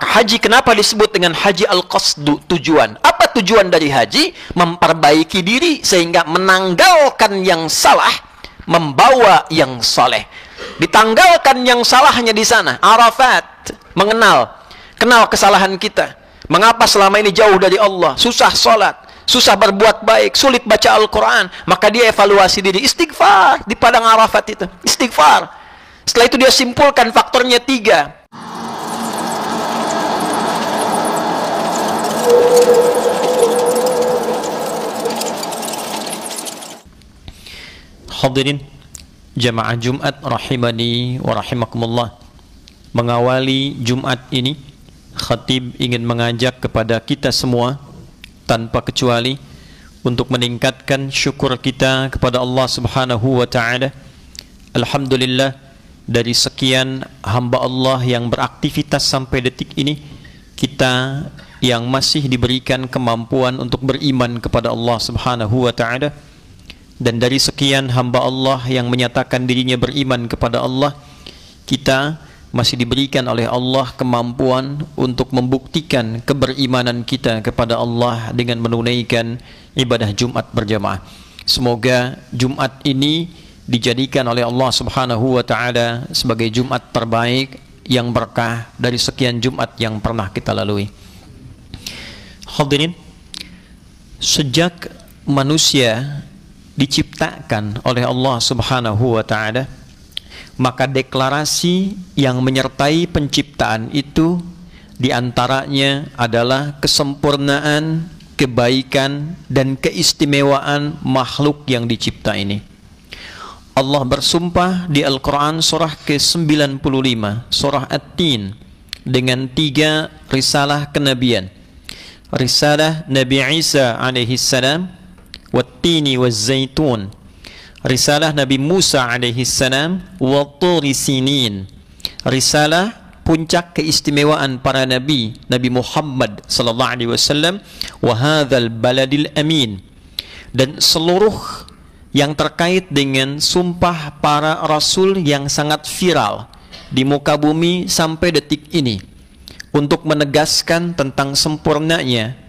Maka haji kenapa disebut dengan haji al-qasdu, tujuan? Apa tujuan dari haji? Memperbaiki diri sehingga menanggalkan yang salah, membawa yang soleh. Ditanggalkan yang salahnya di sana, Arafat, kenal kesalahan kita. Mengapa selama ini jauh dari Allah, susah sholat, susah berbuat baik, sulit baca Al-Quran. Maka dia evaluasi diri, istighfar di padang Arafat itu, istighfar. Setelah itu dia simpulkan faktornya 3. Hadirin jamaah Jumat rahimani wa rahimakumullah. Mengawali Jumat ini, khatib ingin mengajak kepada kita semua tanpa kecuali untuk meningkatkan syukur kita kepada Allah Subhanahu wa taala. Alhamdulillah, dari sekian hamba Allah yang beraktivitas sampai detik ini, kita yang masih diberikan kemampuan untuk beriman kepada Allah Subhanahu wa taala. Dan dari sekian hamba Allah yang menyatakan dirinya beriman kepada Allah, kita masih diberikan oleh Allah kemampuan untuk membuktikan keberimanan kita kepada Allah dengan menunaikan ibadah Jumat berjamaah. Semoga Jumat ini dijadikan oleh Allah Subhanahu wa taala sebagai Jumat terbaik yang berkah dari sekian Jumat yang pernah kita lalui. Hadirin, sejak manusia diciptakan oleh Allah Subhanahu wa taala, maka deklarasi yang menyertai penciptaan itu diantaranya adalah kesempurnaan, kebaikan dan keistimewaan makhluk yang dicipta ini. Allah bersumpah di Al-Quran surah ke-95, surah At-Tin, dengan 3 risalah kenabian. Risalah Nabi Isa alaihi salam, Wat-Tini Waz-Zaitun. Risalah Nabi Musa alaihi salam, Wat-Turi Sinin. Risalah puncak keistimewaan para nabi, Nabi Muhammad sallallahu alaihi wasallam, wa hadzal baladil amin. Dan seluruh yang terkait dengan sumpah para rasul yang sangat viral di muka bumi sampai detik ini, untuk menegaskan tentang sempurnanya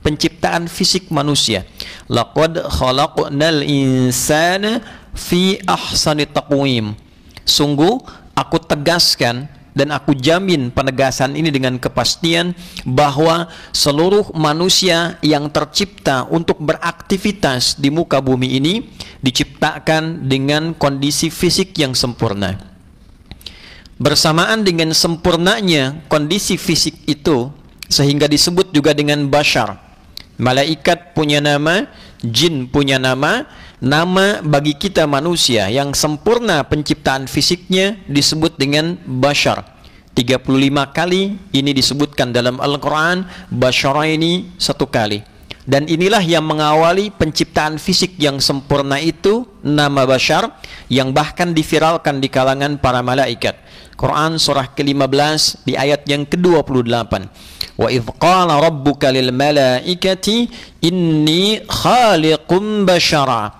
penciptaan fisik manusia. Laqad khalaqnal insana fi ahsani taqwim. Sungguh aku tegaskan dan aku jamin penegasan ini dengan kepastian bahwa seluruh manusia yang tercipta untuk beraktivitas di muka bumi ini diciptakan dengan kondisi fisik yang sempurna. Bersamaan dengan sempurnanya kondisi fisik itu, sehingga disebut juga dengan bashar. Malaikat punya nama, jin punya nama. Nama bagi kita manusia yang sempurna penciptaan fisiknya disebut dengan bashar. 35 kali ini disebutkan dalam Al-Quran, bashara ini 1 kali. Dan inilah yang mengawali penciptaan fisik yang sempurna itu, nama bashar, yang bahkan diviralkan di kalangan para malaikat. Quran surah ke-15 di ayat yang ke-28. Wa idh qala rabbuka lil malaikati inni khaliqum bashara.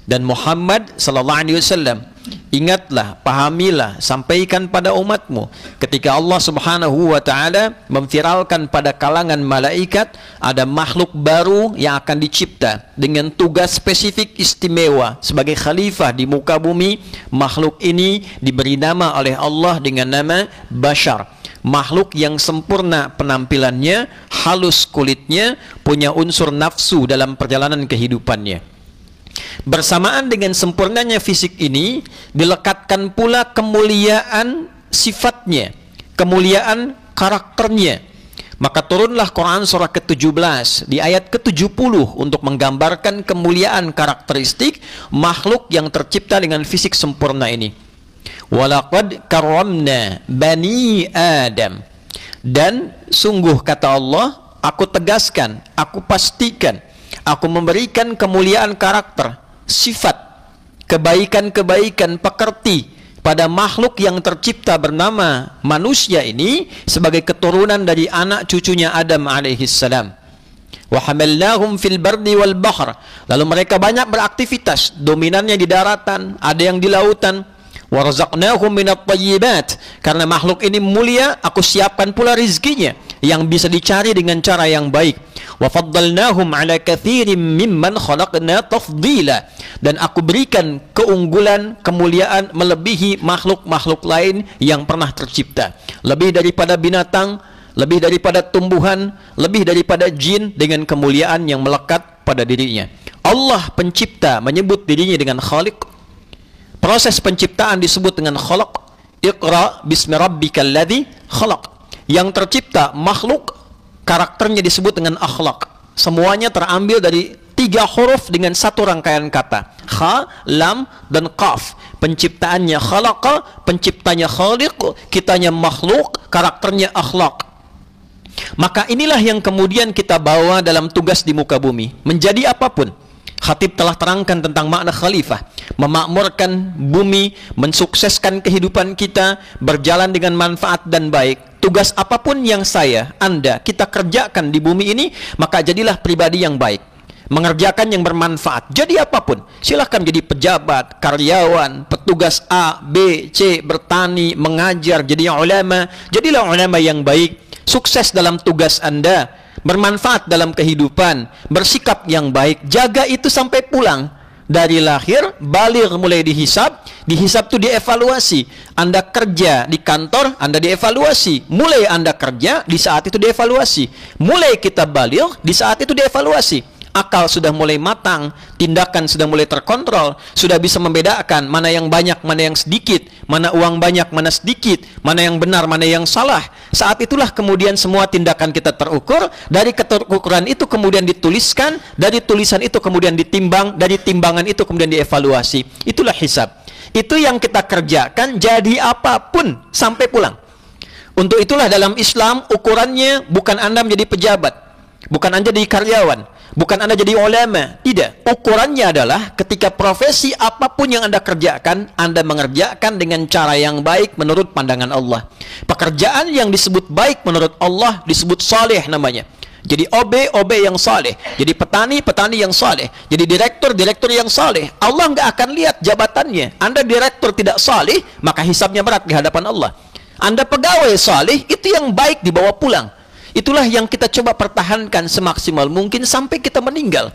Dan Muhammad sallallahu alaihi wasallam, ingatlah, pahamilah, sampaikan pada umatmu ketika Allah Subhanahu wa taala memviralkan pada kalangan malaikat ada makhluk baru yang akan dicipta dengan tugas spesifik istimewa sebagai khalifah di muka bumi. Makhluk ini diberi nama oleh Allah dengan nama bashar. Makhluk yang sempurna penampilannya, halus kulitnya, punya unsur nafsu dalam perjalanan kehidupannya. Bersamaan dengan sempurnanya fisik ini, dilekatkan pula kemuliaan sifatnya, kemuliaan karakternya. Maka turunlah Quran surah ke-17 di ayat ke-70 untuk menggambarkan kemuliaan karakteristik makhluk yang tercipta dengan fisik sempurna ini. Walaqad karramna bani Adam. Dan sungguh kata Allah, aku tegaskan, aku pastikan, aku memberikan kemuliaan karakter, sifat, kebaikan-kebaikan pekerti pada makhluk yang tercipta bernama manusia ini sebagai keturunan dari anak cucunya Adam alaihissalam. Wa hamalnahum fil bardi wal bahr. Lalu mereka banyak beraktivitas, dominannya di daratan, ada yang di lautan. Wa razaqnahum minat thayyibat. Karena makhluk ini mulia, aku siapkan pula rizkinya yang bisa dicari dengan cara yang baik. Wa faddalnahum ala katsirin mimman khalaqna tafdila. Dan aku berikan keunggulan, kemuliaan melebihi makhluk-makhluk lain yang pernah tercipta. Lebih daripada binatang, lebih daripada tumbuhan, lebih daripada jin, dengan kemuliaan yang melekat pada dirinya. Allah pencipta menyebut dirinya dengan Khaliq. Proses penciptaan disebut dengan khalaq. Iqra bismi rabbikal ladzi khalaq. Yang tercipta makhluk, karakternya disebut dengan akhlak. Semuanya terambil dari 3 huruf dengan satu rangkaian kata. Kha, lam, dan qaf. Penciptaannya khalaqa, penciptanya khaliq, kitanya makhluk, karakternya akhlak. Maka inilah yang kemudian kita bawa dalam tugas di muka bumi. Menjadi apapun. Khatib telah terangkan tentang makna khalifah, memakmurkan bumi, mensukseskan kehidupan kita, berjalan dengan manfaat dan baik. Tugas apapun yang saya, Anda, kita kerjakan di bumi ini, maka jadilah pribadi yang baik, mengerjakan yang bermanfaat. Jadi apapun, silahkan jadi pejabat, karyawan, petugas A, B, C, bertani, mengajar, jadi ulama. Jadilah ulama yang baik, sukses dalam tugas Anda, bermanfaat dalam kehidupan, bersikap yang baik, jaga itu sampai pulang. Dari lahir, baligh mulai dihisab itu dievaluasi. Anda kerja di kantor, Anda dievaluasi. Mulai Anda kerja, di saat itu dievaluasi. Mulai kita baligh, di saat itu dievaluasi. Akal sudah mulai matang, tindakan sudah mulai terkontrol, sudah bisa membedakan mana yang banyak, mana yang sedikit, mana uang banyak, mana sedikit, mana yang benar, mana yang salah. Saat itulah kemudian semua tindakan kita terukur, dari keterukuran itu kemudian dituliskan, dari tulisan itu kemudian ditimbang, dari timbangan itu kemudian dievaluasi. Itulah hisab. Itu yang kita kerjakan, jadi apapun sampai pulang. Untuk itulah dalam Islam ukurannya bukan Anda menjadi pejabat, bukan Anda jadi karyawan, bukan Anda jadi ulama. Tidak. Ukurannya adalah ketika profesi apapun yang Anda kerjakan, Anda mengerjakan dengan cara yang baik menurut pandangan Allah. Pekerjaan yang disebut baik menurut Allah disebut saleh namanya. Jadi OB yang saleh, jadi petani yang saleh, jadi direktur yang saleh. Allah nggak akan lihat jabatannya. Anda direktur tidak saleh, maka hisabnya berat di hadapan Allah. Anda pegawai saleh, itu yang baik dibawa pulang. Itulah yang kita coba pertahankan semaksimal mungkin sampai kita meninggal.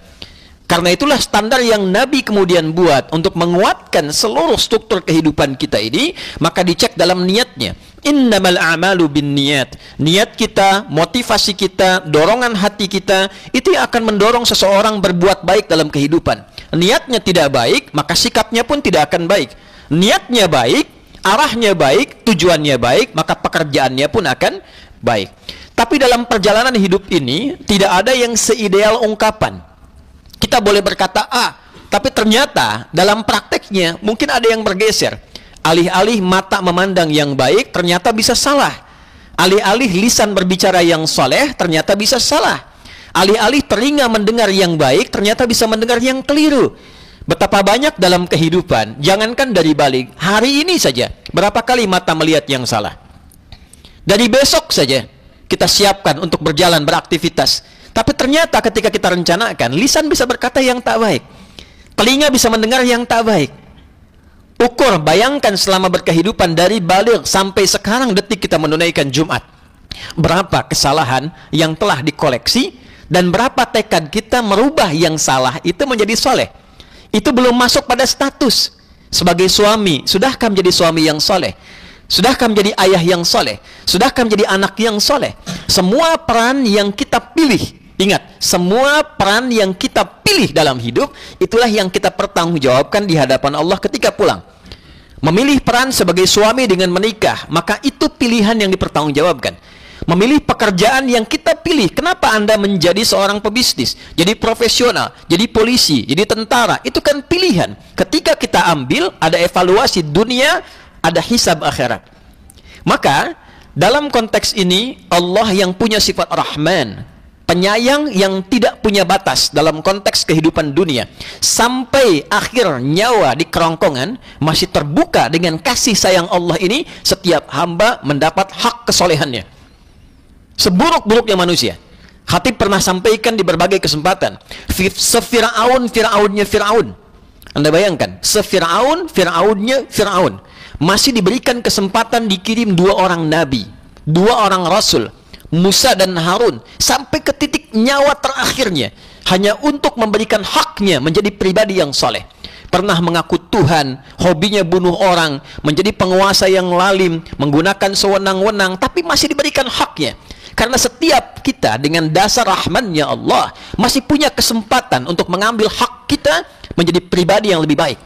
Karena itulah standar yang Nabi kemudian buat untuk menguatkan seluruh struktur kehidupan kita ini. Maka dicek dalam niatnya. Innamal a'malu bin niat. Niat kita, motivasi kita, dorongan hati kita, itu yang akan mendorong seseorang berbuat baik dalam kehidupan. Niatnya tidak baik, maka sikapnya pun tidak akan baik. Niatnya baik, arahnya baik, tujuannya baik, maka pekerjaannya pun akan baik. Tapi dalam perjalanan hidup ini tidak ada yang seideal ungkapan. Kita boleh berkata A, tapi ternyata dalam prakteknya mungkin ada yang bergeser. Alih-alih mata memandang yang baik, ternyata bisa salah. Alih-alih lisan berbicara yang soleh, ternyata bisa salah. Alih-alih telinga mendengar yang baik, ternyata bisa mendengar yang keliru. Betapa banyak dalam kehidupan, jangankan dari balik, hari ini saja, berapa kali mata melihat yang salah. Dari besok saja, kita siapkan untuk berjalan, beraktivitas. Tapi ternyata ketika kita rencanakan, lisan bisa berkata yang tak baik. Telinga bisa mendengar yang tak baik. Ukur, bayangkan selama berkehidupan dari baligh sampai sekarang detik kita menunaikan Jumat. Berapa kesalahan yang telah dikoleksi dan berapa tekad kita merubah yang salah itu menjadi soleh. Itu belum masuk pada status sebagai suami. Sudahkah menjadi suami yang soleh? Sudahkah menjadi ayah yang soleh? Sudahkah menjadi anak yang soleh? Semua peran yang kita pilih, ingat, semua peran yang kita pilih dalam hidup, itulah yang kita pertanggungjawabkan di hadapan Allah ketika pulang. Memilih peran sebagai suami dengan menikah, maka itu pilihan yang dipertanggungjawabkan. Memilih pekerjaan yang kita pilih. Kenapa Anda menjadi seorang pebisnis, jadi profesional, jadi polisi, jadi tentara? Itu kan pilihan. Ketika kita ambil, ada evaluasi dunia, ada hisab akhirat. Maka dalam konteks ini Allah yang punya sifat Rahman, penyayang yang tidak punya batas dalam konteks kehidupan dunia, sampai akhir nyawa di kerongkongan masih terbuka dengan kasih sayang Allah ini. Setiap hamba mendapat hak kesolehannya. Seburuk-buruknya manusia, Khatib pernah sampaikan di berbagai kesempatan, Fir'aunnya Fir'aun. Anda bayangkan, Fir'aunnya Fir'aun. masih diberikan kesempatan dikirim 2 orang nabi, 2 orang rasul, Musa dan Harun, sampai ke titik nyawa terakhirnya, hanya untuk memberikan haknya menjadi pribadi yang soleh. Pernah mengaku Tuhan, hobinya bunuh orang, menjadi penguasa yang lalim, menggunakan sewenang-wenang, tapi masih diberikan haknya. Karena setiap kita dengan dasar rahman-Nya Allah masih punya kesempatan untuk mengambil hak kita menjadi pribadi yang lebih baik.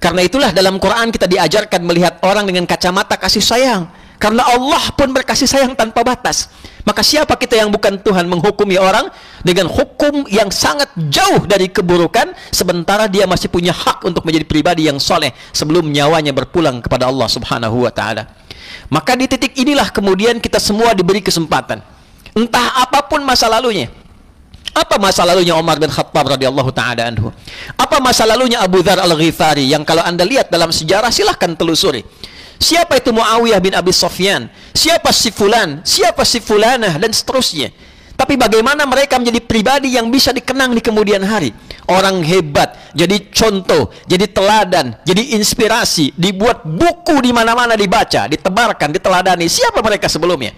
Karena itulah dalam Quran kita diajarkan melihat orang dengan kacamata kasih sayang. Karena Allah pun berkasih sayang tanpa batas. Maka siapa kita yang bukan Tuhan menghukumi orang dengan hukum yang sangat jauh dari keburukan, sementara dia masih punya hak untuk menjadi pribadi yang soleh sebelum nyawanya berpulang kepada Allah Subhanahu wa ta'ala. Maka di titik inilah kemudian kita semua diberi kesempatan. Entah apapun masa lalunya. Apa masa lalunya Umar bin Khattab radhiyallahu ta'ala anhu? Apa masa lalunya Abu Dzar Al-Ghifari yang kalau Anda lihat dalam sejarah silahkan telusuri. Siapa itu Muawiyah bin Abi Sufyan? Siapa si fulan? Siapa si fulanah? Dan seterusnya. Tapi bagaimana mereka menjadi pribadi yang bisa dikenang di kemudian hari? Orang hebat, jadi contoh, jadi teladan, jadi inspirasi, dibuat buku di mana-mana dibaca, ditebarkan, diteladani. Siapa mereka sebelumnya?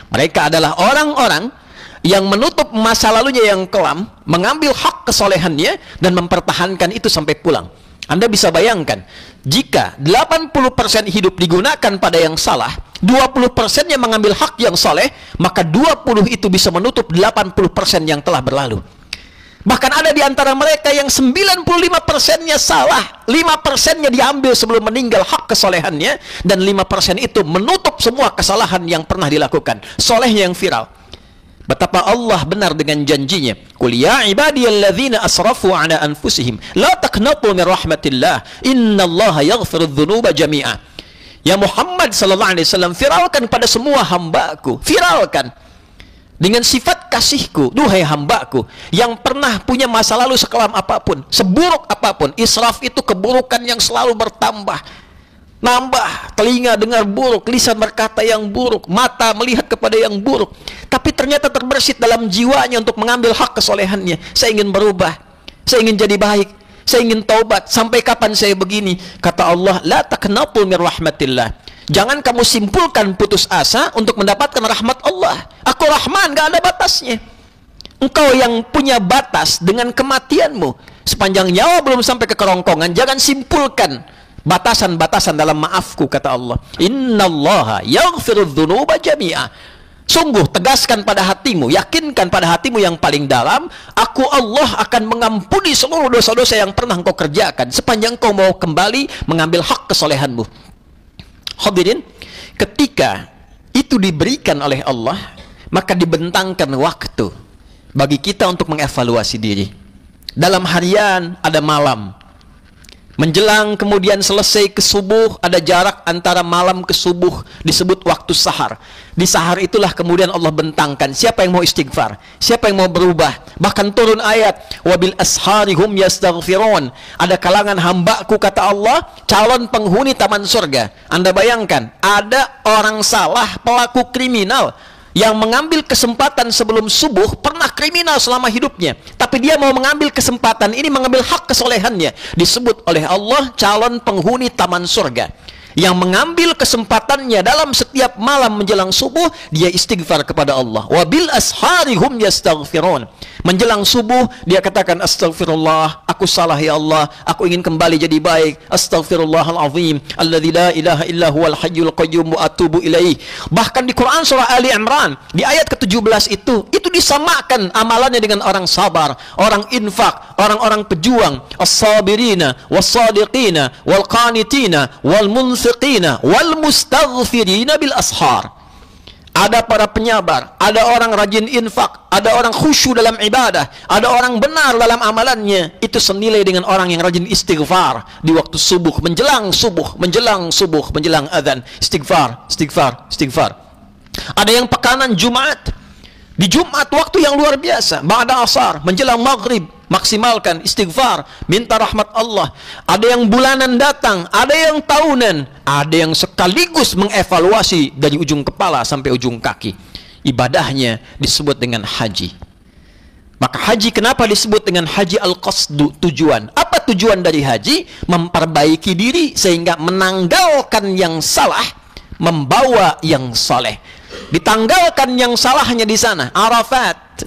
Mereka adalah orang-orang yang menutup masa lalunya yang kelam, mengambil hak kesolehannya dan mempertahankan itu sampai pulang. Anda bisa bayangkan, jika 80% hidup digunakan pada yang salah, 20% yang mengambil hak yang soleh, maka 20 itu bisa menutup 80% yang telah berlalu. Bahkan ada di antara mereka yang 95%-nya salah, 5%-nya diambil sebelum meninggal hak kesolehannya, dan 5% itu menutup semua kesalahan yang pernah dilakukan. Solehnya yang viral. Betapa Allah benar dengan janjinya. Qul ya ibadiyalladzina asrafu ala anfusihim la taqnatu min rahmatillah innallaha yaghfirudz dzunuba jami'a. Ya Muhammad sallallahu alaihi wasallam, viralkan pada semua hambaku, viralkan dengan sifat kasihku, duhai hambaku yang pernah punya masa lalu sekelam apapun, seburuk apapun. Israf itu keburukan yang selalu bertambah. Nambah, telinga dengar buruk, lisan berkata yang buruk, mata melihat kepada yang buruk. Tapi ternyata terbersit dalam jiwanya untuk mengambil hak kesolehannya. Saya ingin berubah, saya ingin jadi baik, saya ingin taubat. Sampai kapan saya begini? Kata Allah, la taqnatu min rahmatillah. Jangan kamu simpulkan putus asa untuk mendapatkan rahmat Allah. Aku Rahman, gak ada batasnya. Engkau yang punya batas dengan kematianmu. Sepanjang nyawa belum sampai ke kerongkongan, jangan simpulkan batasan-batasan dalam maafku, kata Allah. Innallaha yaghfirudz dzunuba jami'a. Sungguh tegaskan pada hatimu, yakinkan pada hatimu yang paling dalam, aku Allah akan mengampuni seluruh dosa-dosa yang pernah engkau kerjakan sepanjang engkau mau kembali mengambil hak kesolehanmu. Hadirin, ketika itu diberikan oleh Allah, maka dibentangkan waktu bagi kita untuk mengevaluasi diri. Dalam harian ada malam, menjelang kemudian selesai ke subuh, ada jarak antara malam ke subuh, disebut waktu sahar. Di sahar itulah kemudian Allah bentangkan siapa yang mau istighfar, siapa yang mau berubah. Bahkan turun ayat, wabil ashari hum yastaghfirun. Ada kalangan hambaku, kata Allah, calon penghuni taman surga. Anda bayangkan, ada orang salah, pelaku kriminal yang mengambil kesempatan sebelum subuh, pernah kriminal selama hidupnya, tapi dia mau mengambil kesempatan ini, mengambil hak kesolehannya, disebut oleh Allah calon penghuni taman surga. Yang mengambil kesempatannya dalam setiap malam menjelang subuh, dia istighfar kepada Allah. Wabil ashari hum yastaghfirun. Menjelang subuh dia katakan, astagfirullah, aku salah ya Allah, aku ingin kembali jadi baik. Astaghfirullahalazim alladzi la ilaha illa huwal hayyul qayyum wa atubu ilaih. Bahkan di Quran surah Ali Imran di ayat ke-17 itu disamakan amalannya dengan orang sabar, orang infak, orang-orang pejuang, as-sabirina was-sadiqina wal qanitina wal munfiqina wal mustaghfirina bil ashar. Ada para penyabar, ada orang rajin infak, ada orang khusyuk dalam ibadah, ada orang benar dalam amalannya. Itu senilai dengan orang yang rajin istighfar di waktu subuh, menjelang subuh, menjelang subuh, menjelang azan. Istighfar, istighfar, istighfar. Ada yang pekanan Jumat, di Jumat waktu yang luar biasa, ba'da asar, menjelang maghrib, maksimalkan istighfar, minta rahmat Allah. Ada yang bulanan datang, ada yang tahunan, ada yang sekaligus mengevaluasi dari ujung kepala sampai ujung kaki. Ibadahnya disebut dengan haji. Maka haji kenapa disebut dengan haji al-qasdu, tujuan? Apa tujuan dari haji? Memperbaiki diri sehingga menanggalkan yang salah, membawa yang saleh. Ditanggalkan yang salahnya di sana, Arafat,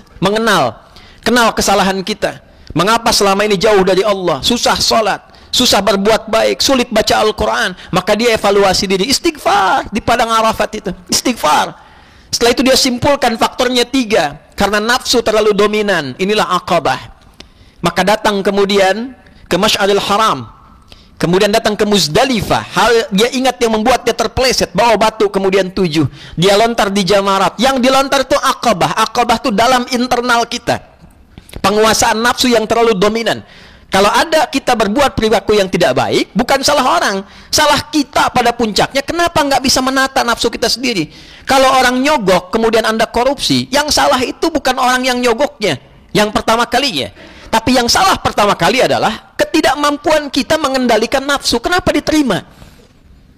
kenal kesalahan kita. Mengapa selama ini jauh dari Allah, susah sholat, susah berbuat baik, sulit baca Al-Quran. Maka dia evaluasi diri, istighfar di padang Arafat itu, istighfar. Setelah itu dia simpulkan faktornya 3, karena nafsu terlalu dominan. Inilah Aqabah. Maka datang kemudian ke Masy'aril Haram, kemudian datang ke Muzdalifah. Hal dia ingat yang membuat dia terpeleset, bawa batu, kemudian 7 dia lontar di Jamarat. Yang dilontar itu Aqabah. Aqabah itu dalam internal kita, penguasaan nafsu yang terlalu dominan. Kalau ada kita berbuat perilaku yang tidak baik, bukan salah orang, salah kita pada puncaknya. Kenapa nggak bisa menata nafsu kita sendiri? Kalau orang nyogok, kemudian Anda korupsi, yang salah itu bukan orang yang nyogoknya, yang pertama kalinya. Tapi yang salah pertama kali adalah ketidakmampuan kita mengendalikan nafsu. Kenapa diterima?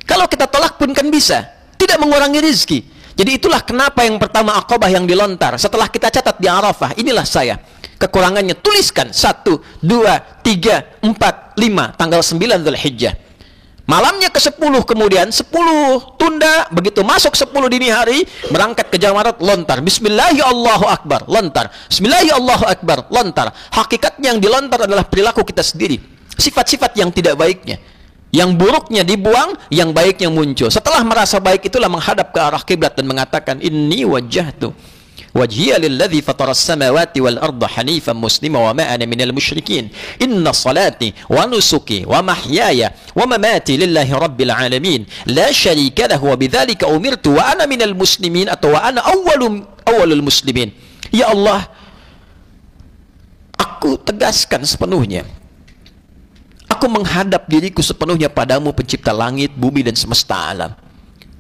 Kalau kita tolak pun kan bisa, tidak mengurangi rezeki. Jadi itulah kenapa yang pertama Aqabah yang dilontar. Setelah kita catat di Arafah, inilah saya. Kekurangannya tuliskan 1, 2, 3, 4, 5 tanggal 9 Dzulhijjah. Malamnya ke-10 kemudian 10 tunda, begitu masuk 10 dini hari berangkat ke Jamarat, lontar bismillahi Allahu akbar, lontar bismillahi Allahu akbar, lontar. Hakikatnya yang dilontar adalah perilaku kita sendiri, sifat-sifat yang tidak baiknya. Yang buruknya dibuang, yang baiknya muncul. Setelah merasa baik itulah menghadap ke arah kiblat dan mengatakan inni wajjahtu wajhiya lilladzi fataras samawati wal arda hanifan muslima wa ma ana minal musyrikin inna salati wa nusuki wa mahyaya wa mamati lillahi rabbil alamin la syarika lahu wa bidzalika umirtu wa ana minal muslimin atau wa ana awwalul muslimin. Ya Allah, aku tegaskan sepenuhnya, aku menghadap diriku sepenuhnya padamu, pencipta langit, bumi dan semesta alam.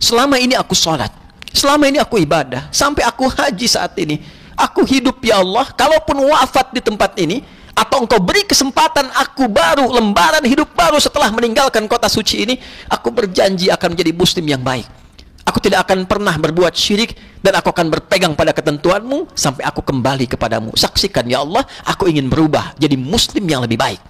Selama ini aku sholat, selama ini aku ibadah, sampai aku haji saat ini, aku hidup ya Allah. Kalaupun wafat di tempat ini, atau engkau beri kesempatan aku baru, lembaran hidup baru setelah meninggalkan kota suci ini, aku berjanji akan menjadi muslim yang baik. Aku tidak akan pernah berbuat syirik, dan aku akan berpegang pada ketentuanmu sampai aku kembali kepadamu. Saksikan ya Allah, aku ingin berubah jadi muslim yang lebih baik.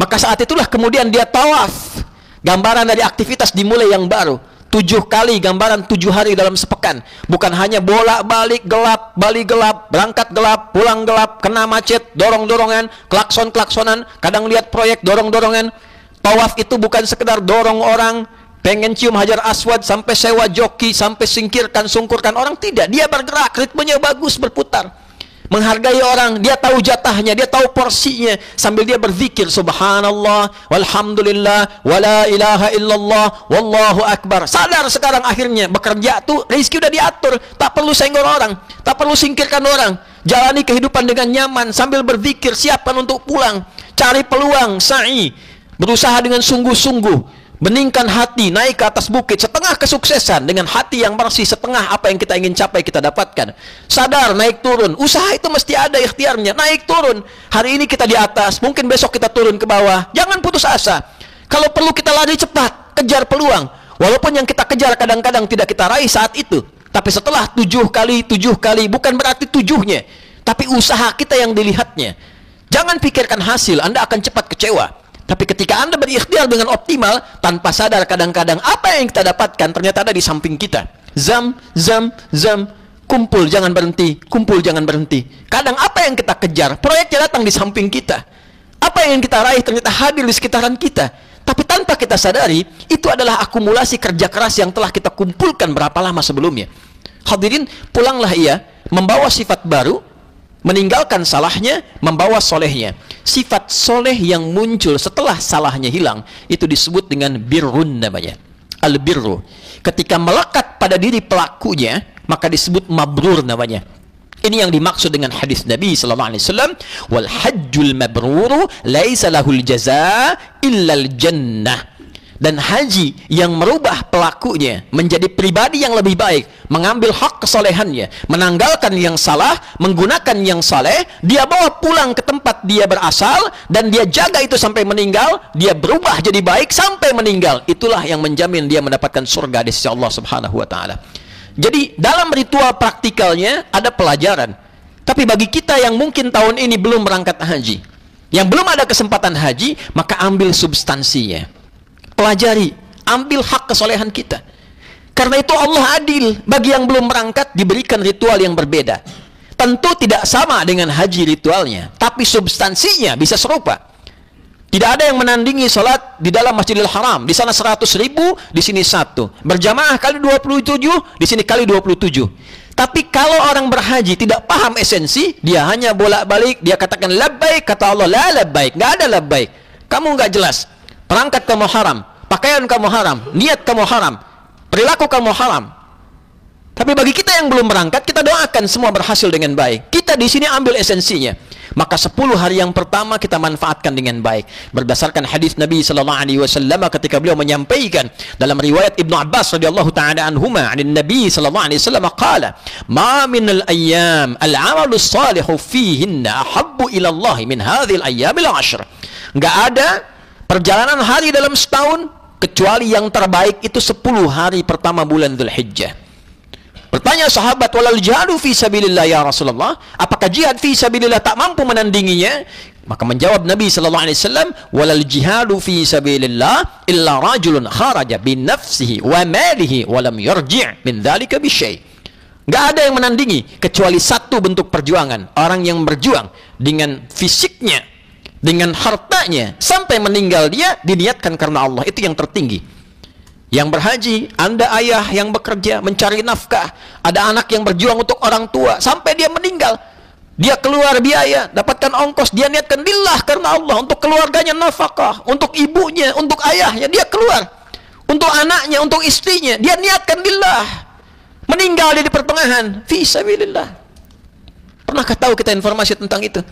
Maka saat itulah kemudian dia tawaf. Gambaran dari aktivitas dimulai yang baru. 7 kali, gambaran 7 hari dalam sepekan. Bukan hanya bolak-balik gelap, balik gelap, berangkat gelap, pulang gelap, kena macet, dorong-dorongan, klakson-klaksonan, kadang lihat proyek, dorong-dorongan. Tawaf itu bukan sekedar dorong orang, pengen cium hajar aswad, sampai sewa joki, sampai singkirkan, sungkurkan orang. Tidak, dia bergerak, ritmenya bagus, berputar. Menghargai orang, dia tahu jatahnya, dia tahu porsinya, sambil dia berzikir subhanallah walhamdulillah wala ilaha illallah wallahu akbar. Sadar sekarang akhirnya bekerja tuh rezeki udah diatur, tak perlu senggol orang, tak perlu singkirkan orang. Jalani kehidupan dengan nyaman sambil berzikir, siapkan untuk pulang, cari peluang, sa'i, berusaha dengan sungguh-sungguh, beningkan hati, naik ke atas bukit. Setengah kesuksesan dengan hati yang bersih, setengah apa yang kita ingin capai kita dapatkan. Sadar, naik turun, usaha itu mesti ada ikhtiarnya, naik turun. Hari ini kita di atas, mungkin besok kita turun ke bawah. Jangan putus asa. Kalau perlu kita lari cepat, kejar peluang. Walaupun yang kita kejar kadang-kadang tidak kita raih saat itu, tapi setelah 7 kali, bukan berarti 7-nya, tapi usaha kita yang dilihatnya. Jangan pikirkan hasil, Anda akan cepat kecewa. Tapi ketika Anda berikhtiar dengan optimal, tanpa sadar kadang-kadang apa yang kita dapatkan ternyata ada di samping kita. Zam, kumpul jangan berhenti, kumpul jangan berhenti. Kadang apa yang kita kejar, proyeknya datang di samping kita. Apa yang kita raih ternyata hadir di sekitaran kita. Tapi tanpa kita sadari, itu adalah akumulasi kerja keras yang telah kita kumpulkan berapa lama sebelumnya. Hadirin, pulanglah ia, membawa sifat baru, meninggalkan salahnya, membawa solehnya. Sifat soleh yang muncul setelah salahnya hilang, itu disebut dengan birrun namanya. Al-birru. Ketika melekat pada diri pelakunya, maka disebut mabrur namanya. Ini yang dimaksud dengan hadis Nabi sallallahu alaihi wasallam, wal hajjul mabruru laisa lahul jazaa illal jannah. Dan haji yang merubah pelakunya menjadi pribadi yang lebih baik, mengambil hak kesolehannya, menanggalkan yang salah, menggunakan yang saleh, dia bawa pulang ke tempat dia berasal, dan dia jaga itu sampai meninggal, dia berubah jadi baik sampai meninggal. Itulah yang menjamin dia mendapatkan surga di sisi Allah subhanahu wa ta'ala. Jadi dalam ritual praktikalnya ada pelajaran. Tapi bagi kita yang mungkin tahun ini belum berangkat haji, yang belum ada kesempatan haji, maka ambil substansinya. Pelajari, ambil hak kesolehan kita. Karena itu Allah adil, bagi yang belum berangkat diberikan ritual yang berbeda. Tentu tidak sama dengan haji ritualnya, tapi substansinya bisa serupa. Tidak ada yang menandingi sholat di dalam Masjidil Haram. Di sana 100.000, di sini 1. Berjamaah kali 27, di sini kali 27. Tapi kalau orang berhaji tidak paham esensi, dia hanya bolak-balik, dia katakan labbaik, kata Allah la labbaik, nggak ada labbaik. Kamu nggak jelas. Perangkat kamu haram, pakaian kamu haram, niat kamu haram, perilaku kamu haram. Tapi bagi kita yang belum berangkat, kita doakan semua berhasil dengan baik. Kita di sini ambil esensinya. Maka 10 hari yang pertama kita manfaatkan dengan baik. Berdasarkan hadis Nabi sallallahu alaihi wasallam ketika beliau menyampaikan dalam riwayat Ibnu Abbas radhiyallahu taala anhuma, an Nabi sallallahu alaihi wasallam qala, "Ma min al-ayyam al-'amalu salihu fihinna ahabbu ila Allah min hadhihi al-ayyam al-'ashr." Enggak ada perjalanan hari dalam setahun kecuali yang terbaik itu 10 hari pertama bulan Dzulhijjah. Bertanya sahabat, walal jihadu fi sabilillah ya Rasulullah, apakah jihad fi sabilillah tak mampu menandinginya? Maka menjawab Nabi sallallahu alaihi wasallam, walal jihadu fi sabilillah illa rajulun kharaja bi nafsihi wa malihi wa lam yarji' min dzalika bi syai'. Enggak ada yang menandingi kecuali satu bentuk perjuangan, orang yang berjuang dengan fisiknya, dengan hartanya sampai meninggal dia diniatkan karena Allah, itu yang tertinggi. Yang berhaji, Anda ayah yang bekerja mencari nafkah, ada anak yang berjuang untuk orang tua sampai dia meninggal, dia keluar biaya, dapatkan ongkos, dia niatkan lillah karena Allah, untuk keluarganya nafkah, untuk ibunya, untuk ayahnya, dia keluar, untuk anaknya, untuk istrinya, dia niatkan lillah, meninggal dia di pertengahan, fi sabilillah. Pernahkah tahu kita informasi tentang itu?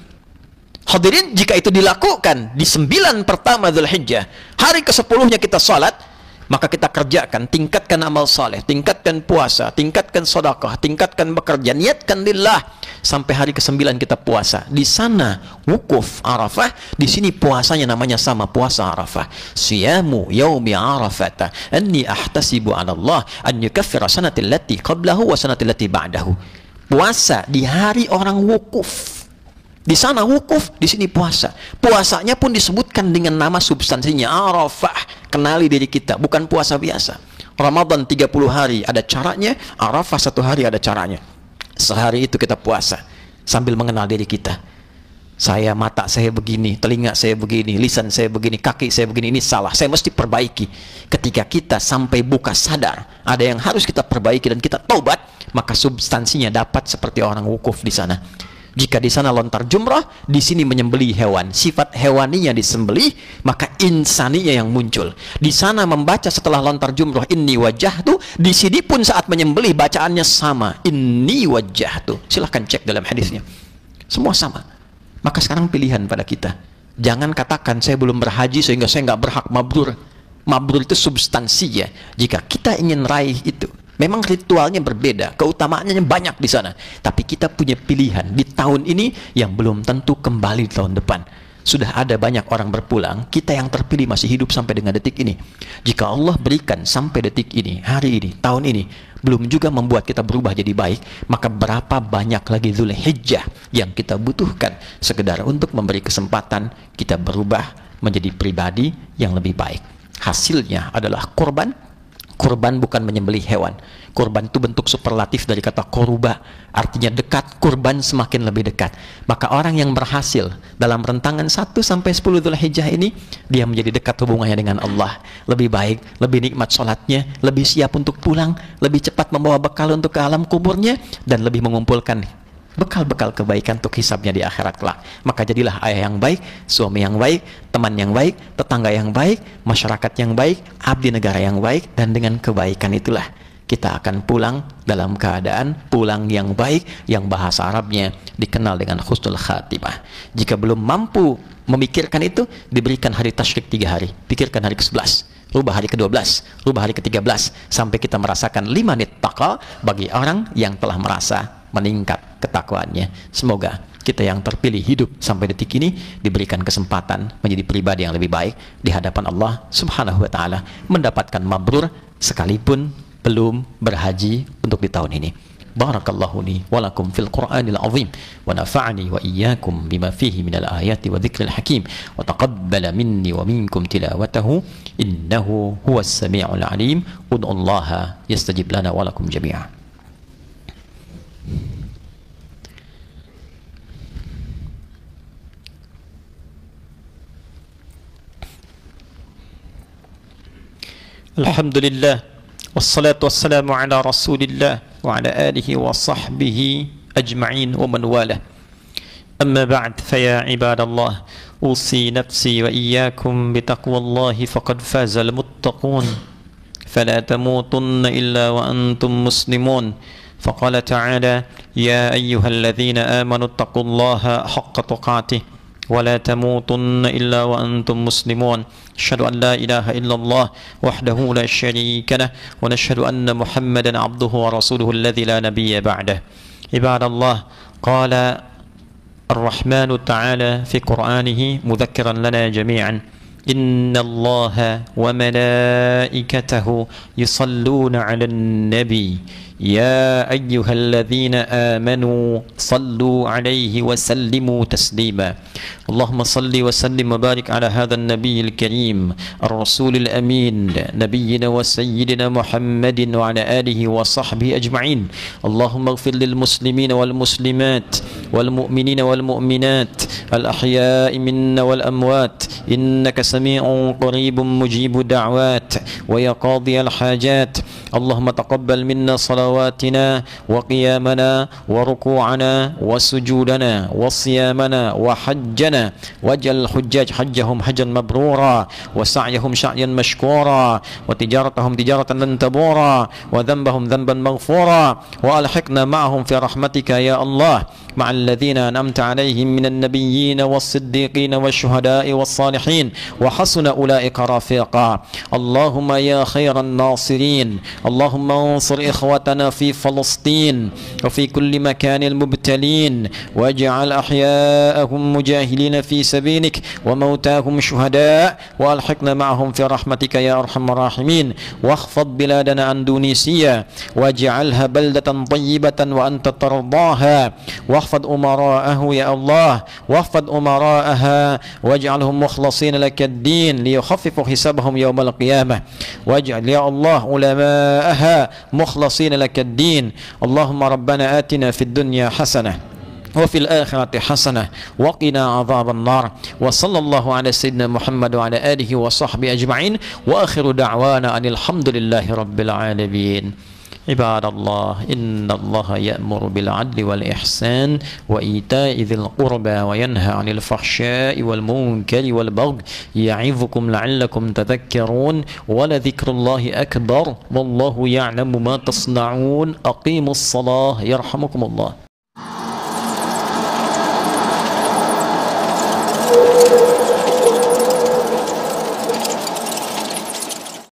Hadirin, jika itu dilakukan di 9 pertama Dzulhijjah, hari ke-10-nya kita salat, maka kita kerjakan, tingkatkan amal saleh, tingkatkan puasa, tingkatkan sedekah, tingkatkan bekerja, niatkan lillah sampai hari ke-9 kita puasa. Di sana wukuf Arafah, di sini puasanya namanya sama, puasa Arafah. Siyamu yaumi Arafata anni ahtasibu 'ala Allah an yukaffira sanati allati qablahu wa sanati allati ba'dahu. Puasa di hari orang wukuf. Di sana wukuf, di sini puasa. Puasanya pun disebutkan dengan nama substansinya, Arafah. Kenali diri kita, bukan puasa biasa. Ramadan 30 hari ada caranya, Arafah 1 hari ada caranya. Sehari itu kita puasa sambil mengenal diri kita. Mata saya begini, telinga saya begini, lisan saya begini, kaki saya begini, ini salah, saya mesti perbaiki. Ketika kita sampai buka sadar, ada yang harus kita perbaiki dan kita taubat, maka substansinya dapat seperti orang wukuf di sana. Jika di sana lontar jumrah, di sini menyembelih hewan, sifat hewaninya disembelih, maka insaninya yang muncul. Di sana membaca setelah lontar jumrah inni wajjahtu, di sini pun saat menyembelih bacaannya sama, inni wajjahtu. Silahkan cek dalam hadisnya, semua sama. Maka sekarang pilihan pada kita. Jangan katakan saya belum berhaji sehingga saya nggak berhak mabrur. Mabrur itu substansinya. Jika kita ingin raih itu, memang ritualnya berbeda, keutamaannya banyak di sana. Tapi kita punya pilihan di tahun ini yang belum tentu kembali di tahun depan. Sudah ada banyak orang berpulang, kita yang terpilih masih hidup sampai dengan detik ini. Jika Allah berikan sampai detik ini, hari ini, tahun ini, belum juga membuat kita berubah jadi baik, maka berapa banyak lagi Dzulhijjah yang kita butuhkan sekedar untuk memberi kesempatan kita berubah menjadi pribadi yang lebih baik. Hasilnya adalah korban. Kurban bukan menyembelih hewan. Kurban itu bentuk superlatif dari kata koruba, artinya dekat. Kurban semakin lebih dekat. Maka orang yang berhasil dalam rentangan 1 sampai 10 Dzulhijjah ini, dia menjadi dekat hubungannya dengan Allah. Lebih baik, lebih nikmat sholatnya, lebih siap untuk pulang, lebih cepat membawa bekal untuk ke alam kuburnya, dan lebih mengumpulkan bekal-bekal kebaikan untuk hisabnya di akhirat kelak. Maka jadilah ayah yang baik, suami yang baik, teman yang baik, tetangga yang baik, masyarakat yang baik, abdi negara yang baik, dan dengan kebaikan itulah kita akan pulang dalam keadaan pulang yang baik, yang bahasa Arabnya dikenal dengan husnul khatimah. Jika belum mampu memikirkan itu, diberikan hari tasyrik 3 hari, pikirkan hari ke-11, rubah hari ke-12, rubah hari ke-13, sampai kita merasakan 5 nit taqa bagi orang yang telah merasa meningkat ketakwaannya. Semoga kita yang terpilih hidup sampai detik ini diberikan kesempatan menjadi pribadi yang lebih baik di hadapan Allah Subhanahu wa taala, mendapatkan mabrur sekalipun belum berhaji untuk di tahun ini. Barakallahu li wa lakum fil Qur'anil azim wa nafa'ani wa iyyakum bima fihi minal ayati wa dzikril hakim wa taqabbala minni wa minkum tilawatahu innahu huwas sami'ul alim. Ud'ullaha yastajib lana wa lakum jami'an. Alhamdulillah wassalatu wassalamu ala rasulillah wa ala alihi wa sahbihi ajma'in wa man walah. Amma ba'd, faya ibadallah, usi nafsi wa iyyakum bitaqwallahi faqad fazal muttaqun fala tamutunna illa wa antum muslimun. Faqala ta'ala ya ayyuhalladzina amanu taqullaha haqqa tuqatih wa la tamutunna illa wa antum muslimun. Asyhadu an la ilaha illallah wahdahu la syarika lah wa nashhadu anna Muhammadan abduhu wa rasuluhu alladzi la nabiyya ba'dah. Ibadallah, qala ar-Rahmanu ta'ala fi Qur'anihi mudhakkiran lana jami'an inna allaha wa malaikatahu yusalluna 'alan nabi ya ayyuhalladzina amanu sallu 'alaihi wa sallimu taslima. Allahumma salli wa sallim wa barik ala hadzal nabiyil karim ar-rasulil amin nabiyyina wa sayyidina Muhammadin wa ala alihi wa sahbihi ajma'in. Allahumma ighfir lil muslimina wal muslimat wal mu'minina wal mu'minat al ahya'i minna wal amwat innaka sami'un qaribun mujibud da'wat wa ya qadiyal hajat. Allahumma taqabbal minna salawatina wa qiyamana wa ruku'ana wa sujudana wa siyamana wa hajjana waj'al hujjaj hajjahum hajjan mabrura wa sa'yahum sa'yan mashkura wa tijaratahum tijaratan lan tabura wa dhanbahum dhanban maghfura wa alhiqna ma'ahum fi rahmatika ya Allah ma'al ladzina an'amta 'alaihim minan nabiyyin was-siddiqin wasyuhada'i was-salihin wa hasuna ulaika rafiqa. Allahumma ya khairan nasirin, Allahumma ansur ikhwatana fi Falastin wa fi kulli makanil mubtalin waj'al ahya'ahum mujahidin fi sabilik wa mautahum syuhada wa alhiqna ma'ahum fi rahmatika ya arhamar rahimin. Wakhfad biladana an Tunisia waj'alha baldatan tayyibatan wa anta tardaha واحفظ أمراءه يا الله واحفظ أمراءها واجعلهم مخلصين لك الدين ليخففوا حسابهم يوم القيامة واجعل يا الله علماءها مخلصين لك الدين. اللهم ربنا آتنا في الدنيا حسنة وفي الآخرة حسنة وقنا عذاب النار. وصلى الله على سيدنا محمد وعلى آله وصحبه أجمعين وآخر دعوانا أن الحمد لله رب العالمين. عباد الله إن الله يأمر بالعدل والإحسان وإيتاء ذي القربى وينهى عن الفحشاء والمنكر والبغي يعظكم لعلكم تذكرون ولذكر الله أكبر والله يعلم ما تصنعون. أقيموا الصلاة يرحمكم الله.